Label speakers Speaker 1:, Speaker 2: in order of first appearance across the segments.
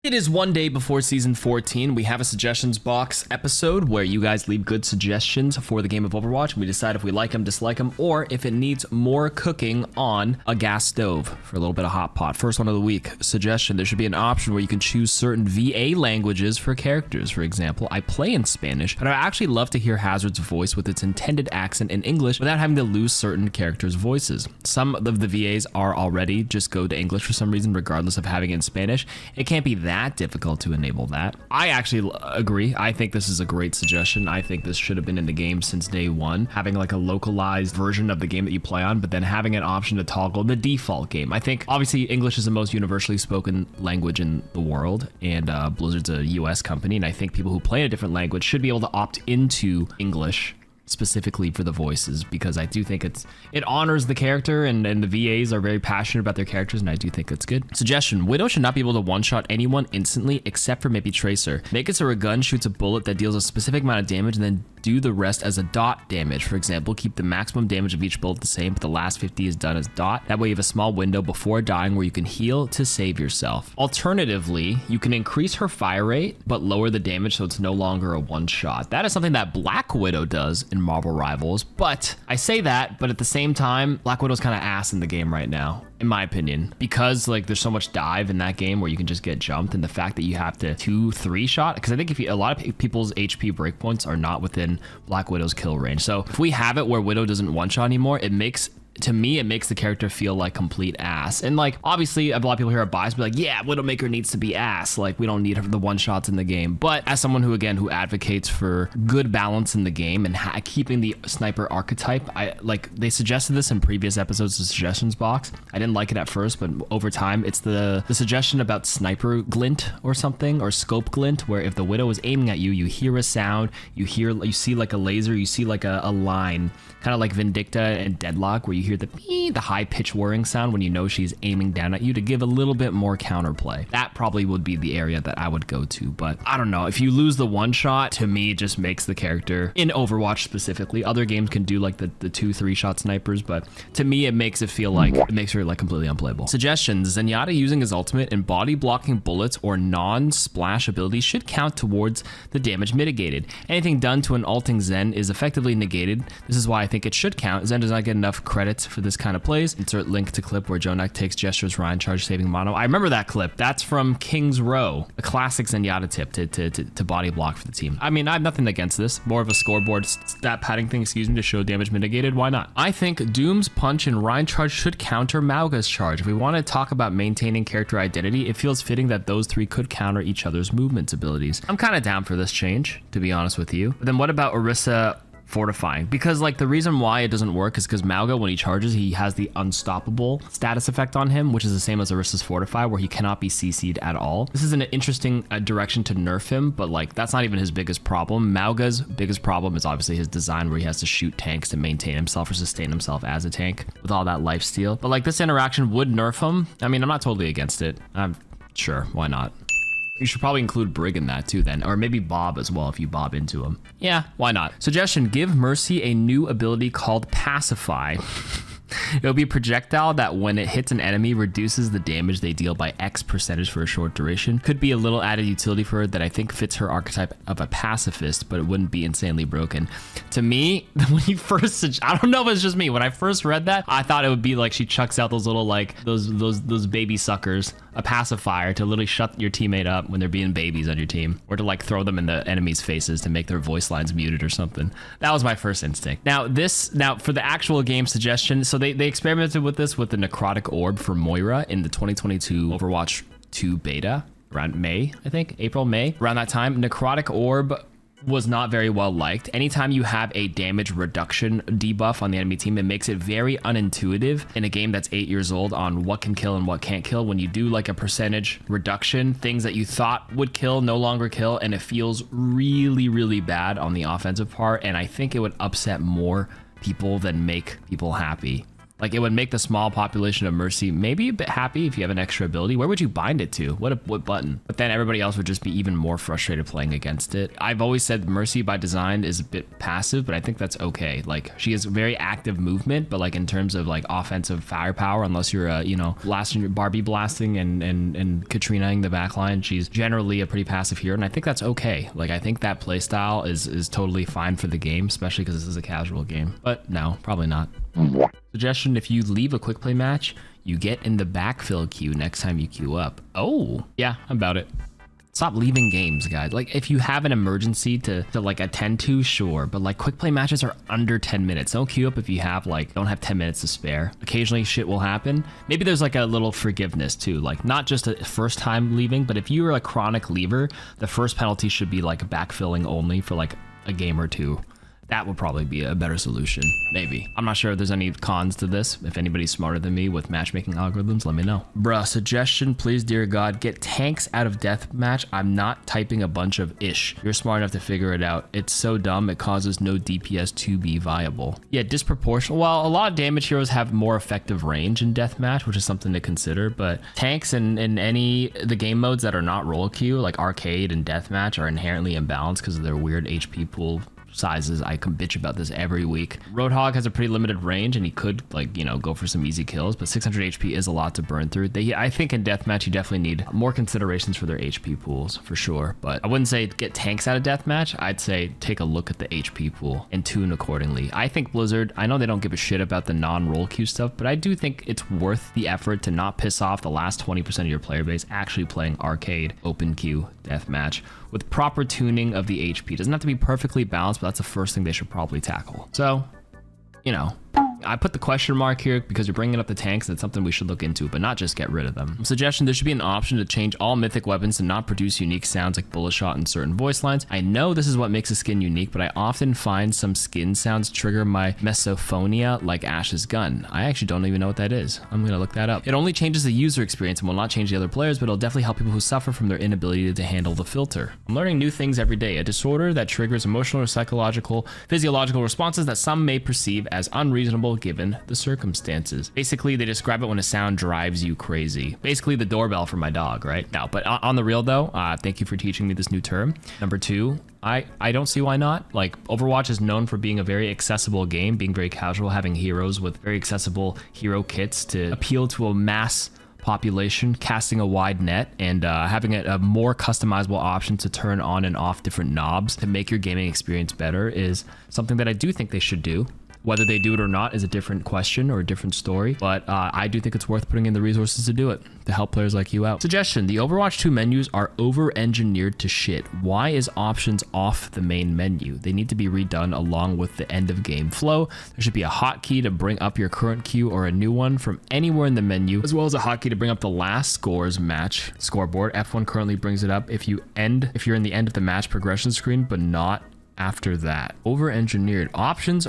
Speaker 1: It is one day before season 14. We have a suggestions box episode where you guys leave good suggestions for the game of Overwatch, and we decide if we like them, dislike them, or if it needs more cooking on a gas stove for a little bit of hot pot. First one of the week, suggestion: there should be an option where you can choose certain VA languages for characters. For example, I play in Spanish, but I actually love to hear Hazard's voice with its intended accent in English without having to lose certain characters' voices. Some of the VAs are already just go to English for some reason, regardless of having it in Spanish. It can't be that difficult to enable that. I actually agree. I think this is a great suggestion. I think this should have been in the game since day one, having like a localized version of the game that you play on, but then having an option to toggle the default game. I think obviously English is the most universally spoken language in the world, and Blizzard's a US company, and I think people who play a different language should be able to opt into English specifically for the voices, because I do think it honors the character, and the VAs are very passionate about their characters, and I do think it's good. Suggestion: Widow should not be able to one-shot anyone instantly except for maybe Tracer. Make it so her gun shoots a bullet that deals a specific amount of damage and then do the rest as a dot damage. For example, keep the maximum damage of each bullet the same, but the last 50 is done as dot. That way you have a small window before dying where you can heal to save yourself. Alternatively, you can increase her fire rate but lower the damage so it's no longer a one-shot. That is something that Black Widow does in Marvel Rivals, but I say that, but at the same time, Black Widow's kind of ass in the game right now, in my opinion, because like there's so much dive in that game where you can just get jumped, and the fact that you have to 2-3 shot, because I think a lot of people's HP breakpoints are not within Black Widow's kill range. So if we have it where Widow doesn't one shot anymore, it makes the character feel like complete ass. And like, obviously a lot of people here are biased, be like, yeah, Widowmaker needs to be ass, like we don't need the one shots in the game. But as someone who advocates for good balance in the game and keeping the sniper archetype, they suggested this in previous episodes of suggestions box. I didn't like it at first, but over time it's the suggestion about sniper glint or something, or scope glint, where if the Widow is aiming at you, you hear a sound, you see like a laser, you see like a line, kind of like Vindicta and Deadlock, where you hear the high-pitched whirring sound when you know she's aiming down at you, to give a little bit more counterplay. That probably would be the area that I would go to, but I don't know. If you lose the one shot, to me, it just makes the character, in Overwatch specifically, other games can do like the 2-3 shot snipers, but to me, it makes her like completely unplayable. Suggestions: Zenyatta using his ultimate and body blocking bullets or non-splash abilities should count towards the damage mitigated. Anything done to an ulting Zen is effectively negated. This is why I think it should count. Zen does not get enough credits for this kind of plays. Insert link to clip where Jonak takes Gesture Rein Charge saving mono. I remember that clip. That's from King's Row, a classic Zenyatta tip to body block for the team. I mean, I have nothing against this. More of a scoreboard stat padding thing, to show damage mitigated. Why not? I think Doom's Punch and Rein Charge should counter Mauga's Charge. If we want to talk about maintaining character identity, it feels fitting that those three could counter each other's movement abilities. I'm kind of down for this change, to be honest with you. But then what about Orisa fortifying? Because like the reason why it doesn't work is because Mauga, when he charges, he has the unstoppable status effect on him, which is the same as Orisa's fortify, where he cannot be CC'd at all. This is an interesting direction to nerf him, but like that's not even his biggest problem. Mauga's biggest problem is obviously his design, where he has to shoot tanks to maintain himself or sustain himself as a tank with all that lifesteal. But like this interaction would nerf him. I mean, I'm not totally against it. I'm sure, why not? You should probably include Brig in that too then, or maybe Bob as well if you bob into him. Yeah, why not? Suggestion: give Mercy a new ability called Pacify. It'll be a projectile that when it hits an enemy reduces the damage they deal by X% for a short duration. Could be a little added utility for her that I think fits her archetype of a pacifist, but it wouldn't be insanely broken. To me, when you first, I don't know if it's just me, when I first read that, I thought it would be like she chucks out those little like those baby suckers, a pacifier to literally shut your teammate up when they're being babies on your team, or to like throw them in the enemy's faces to make their voice lines muted or something. That was my first instinct. Now for the actual game suggestion, so they experimented with this with the Necrotic Orb for Moira in the 2022 Overwatch 2 beta around May, I think, April, May, around that time. Necrotic Orb was not very well liked. Anytime you have a damage reduction debuff on the enemy team, it makes it very unintuitive in a game that's 8 years old on what can kill and what can't kill. When you do like a percentage reduction, things that you thought would kill no longer kill, and it feels really, really bad on the offensive part, and I think it would upset more people than make people happy. Like it would make the small population of Mercy maybe a bit happy if you have an extra ability. Where would you bind it to? What button? But then everybody else would just be even more frustrated playing against it. I've always said Mercy by design is a bit passive, but I think that's okay. Like she has very active movement, but like in terms of like offensive firepower, unless you're blasting Barbie blasting and Katrinaing the backline, she's generally a pretty passive hero, and I think that's okay. Like I think that play style is totally fine for the game, especially because this is a casual game. But no, probably not. Suggestion: if you leave a quick play match, you get in the backfill queue next time you queue up. Oh, yeah, I'm about it. Stop leaving games, guys. Like if you have an emergency to like attend to, sure, but like quick play matches are under 10 minutes. Don't queue up if you have don't have 10 minutes to spare. Occasionally shit will happen. Maybe there's like a little forgiveness too, like not just a first time leaving, but if you're a chronic leaver, the first penalty should be like backfilling only for like a game or two. That would probably be a better solution, maybe. I'm not sure if there's any cons to this. If anybody's smarter than me with matchmaking algorithms, let me know. Bruh, suggestion, please, dear God, get tanks out of deathmatch. I'm not typing a bunch of ish. You're smart enough to figure it out. It's so dumb, it causes no DPS to be viable. Yeah, disproportional. Well, a lot of damage heroes have more effective range in deathmatch, which is something to consider, but tanks in the game modes that are not roll queue, like arcade and deathmatch, are inherently imbalanced because of their weird HP pool sizes. I can bitch about this every week. Roadhog has a pretty limited range and he could go for some easy kills, but 600 HP is a lot to burn through. I think in deathmatch you definitely need more considerations for their HP pools for sure, but I wouldn't say get tanks out of deathmatch. I'd say take a look at the HP pool and tune accordingly. I think Blizzard, I know they don't give a shit about the non-roll queue stuff, but I do think it's worth the effort to not piss off the last 20% of your player base actually playing arcade open queue deathmatch with proper tuning of the HP. It doesn't have to be perfectly balanced, but that's the first thing they should probably tackle. So, I put the question mark here because you're bringing up the tanks. That's something we should look into, but not just get rid of them. Suggestion: there should be an option to change all mythic weapons to not produce unique sounds like bullet shot in certain voice lines. I know this is what makes a skin unique, but I often find some skin sounds trigger my mesophonia, like Ash's gun. I actually don't even know what that is. I'm gonna look that up. It only changes the user experience and will not change the other players, but it'll definitely help people who suffer from their inability to handle the filter. I'm learning new things every day. A disorder that triggers emotional or physiological responses that some may perceive as unreasonable given the circumstances. Basically, they describe it when a sound drives you crazy. Basically, the doorbell for my dog, right? No, but on the real though, thank you for teaching me this new term. Number two, I don't see why not. Like, Overwatch is known for being a very accessible game, being very casual, having heroes with very accessible hero kits to appeal to a mass population, casting a wide net, and having a more customizable option to turn on and off different knobs to make your gaming experience better is something that I do think they should do. Whether they do it or not is a different question or a different story, but I do think it's worth putting in the resources to do it, to help players like you out. Suggestion: the Overwatch 2 menus are over-engineered to shit. Why is options off the main menu? They need to be redone along with the end of game flow. There should be a hotkey to bring up your current queue or a new one from anywhere in the menu, as well as a hotkey to bring up the last scores match scoreboard. F1 currently brings it up if you're in the end of the match progression screen, but not after that. Over-engineered. Options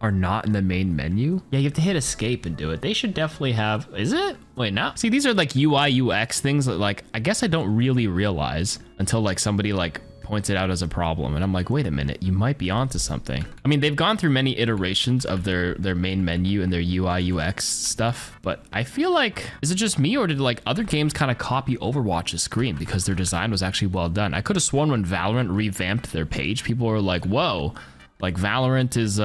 Speaker 1: are not in the main menu. Yeah, you have to hit escape and do it. They should definitely have, is it? Wait, no. See, these are like UI UX things that like, I guess I don't really realize until like somebody like points it out as a problem. And I'm like, wait a minute, you might be onto something. I mean, they've gone through many iterations of their main menu and their UI UX stuff, but I feel like, is it just me or did like other games kind of copy Overwatch's screen because their design was actually well done? I could have sworn when Valorant revamped their page, people were like, whoa, like Valorant is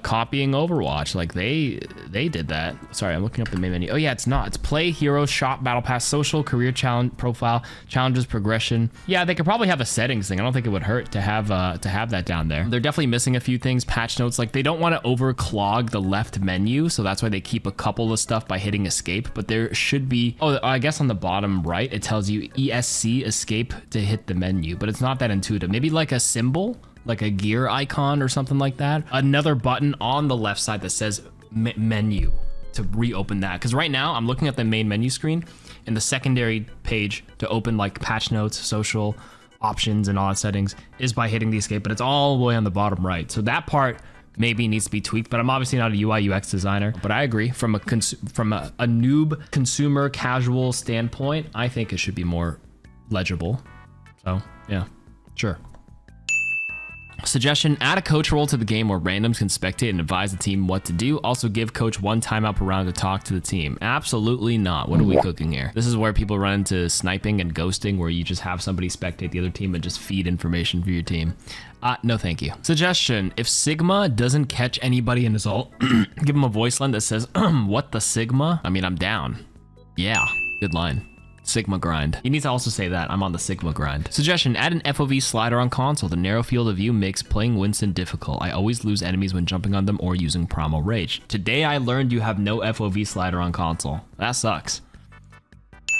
Speaker 1: copying Overwatch. Like they did that. Sorry, I'm looking up the main menu. Oh yeah, it's not. It's play, heroes, shop, battle pass, social, career challenge, profile, challenges, progression. Yeah, they could probably have a settings thing. I don't think it would hurt to have that down there. They're definitely missing a few things. Patch notes, like they don't want to overclog the left menu, so that's why they keep a couple of stuff by hitting escape. But there should be, oh, I guess on the bottom right, it tells you ESC escape to hit the menu, but it's not that intuitive. Maybe like a symbol, like a gear icon or something like that. Another button on the left side that says menu to reopen that. Because right now I'm looking at the main menu screen and the secondary page to open like patch notes, social, options and all that settings is by hitting the escape, but it's all the way on the bottom right. So that part maybe needs to be tweaked, but I'm obviously not a UI UX designer, but I agree from a noob consumer casual standpoint, I think it should be more legible. So yeah, sure. Suggestion, add a coach role to the game where randoms can spectate and advise the team what to do. Also give coach 1 timeout per round to talk to the team. Absolutely not. What are we cooking here? This is where people run into sniping and ghosting, where you just have somebody spectate the other team and just feed information for your team. No thank you. Suggestion, if Sigma doesn't catch anybody in his ult, give him a voice line that says, what the Sigma? I mean, I'm down. Yeah, good line. Sigma grind. You need to also say that. I'm on the Sigma grind. Suggestion, add an FOV slider on console. The narrow field of view makes playing Winston difficult. I always lose enemies when jumping on them or using Promo Rage. Today I learned you have no FOV slider on console. That sucks.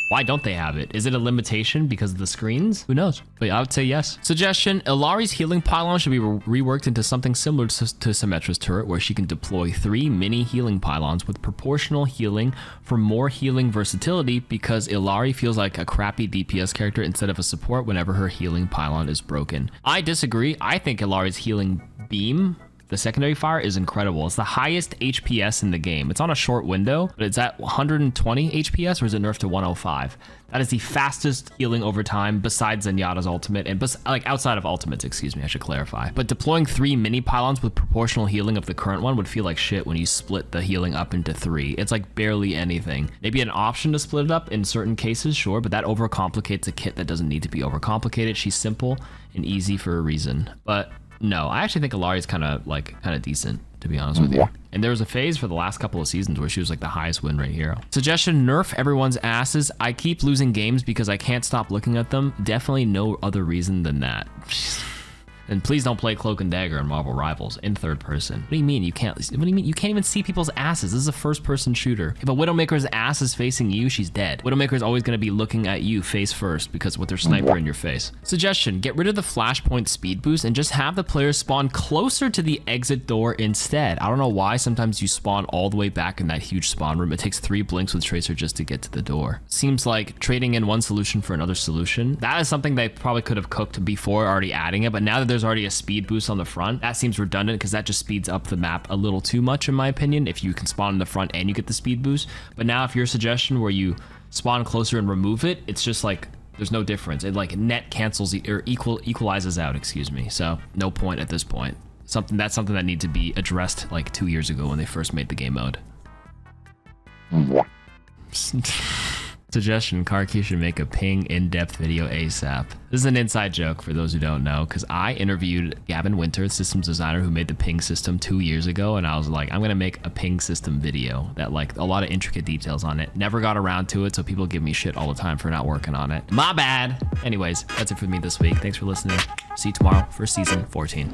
Speaker 1: Why don't they have it? Is it a limitation because of the screens? Who knows? But I would say yes. Suggestion, Illari's healing pylon should be reworked into something similar to Symmetra's turret, where she can deploy 3 mini healing pylons with proportional healing for more healing versatility, because Illari feels like a crappy DPS character instead of a support whenever her healing pylon is broken. I disagree. I think Illari's healing beam, the secondary fire, is incredible. It's the highest HPS in the game. It's on a short window, but it's at 120 HPS, or is it nerfed to 105? That is the fastest healing over time besides Zenyatta's ultimate, and like outside of ultimates, excuse me, I should clarify. But deploying 3 mini pylons with proportional healing of the current one would feel like shit when you split the healing up into 3. It's like barely anything. Maybe an option to split it up in certain cases, sure, but that overcomplicates a kit that doesn't need to be overcomplicated. She's simple and easy for a reason. But no, I actually think Illari is kind of decent, to be honest with you. And there was a phase for the last couple of seasons where she was like the highest win rate hero. Suggestion, nerf everyone's asses. I keep losing games because I can't stop looking at them. Definitely no other reason than that. And please don't play Cloak and Dagger in Marvel Rivals in third person. What do you mean you can't? What do you mean you can't even see people's asses? This is a first person shooter. If a Widowmaker's ass is facing you, she's dead. Widowmaker is always going to be looking at you face first because with their sniper in your face. Suggestion, get rid of the flashpoint speed boost and just have the players spawn closer to the exit door instead. I don't know why sometimes you spawn all the way back in that huge spawn room. It takes 3 blinks with Tracer just to get to the door. Seems like trading in one solution for another solution. That is something they probably could have cooked before already adding it, but now that there's already a speed boost on the front, that seems redundant because that just speeds up the map a little too much in my opinion if you can spawn in the front and you get the speed boost. But now if your suggestion where you spawn closer and remove it, it's just like there's no difference. It like net cancels or equalizes out, excuse me. So no point at this point. That's something that needs to be addressed like 2 years ago when they first made the game mode. Suggestion, KarQ should make a ping in-depth video ASAP. This is an inside joke for those who don't know, because I interviewed Gavin Winter, the systems designer who made the ping system 2 years ago, and I was like, I'm gonna make a ping system video that like a lot of intricate details on it. Never got around to it, so people give me shit all the time for not working on it. My bad. Anyways, that's it for me this week. Thanks for listening. See you tomorrow for season 14.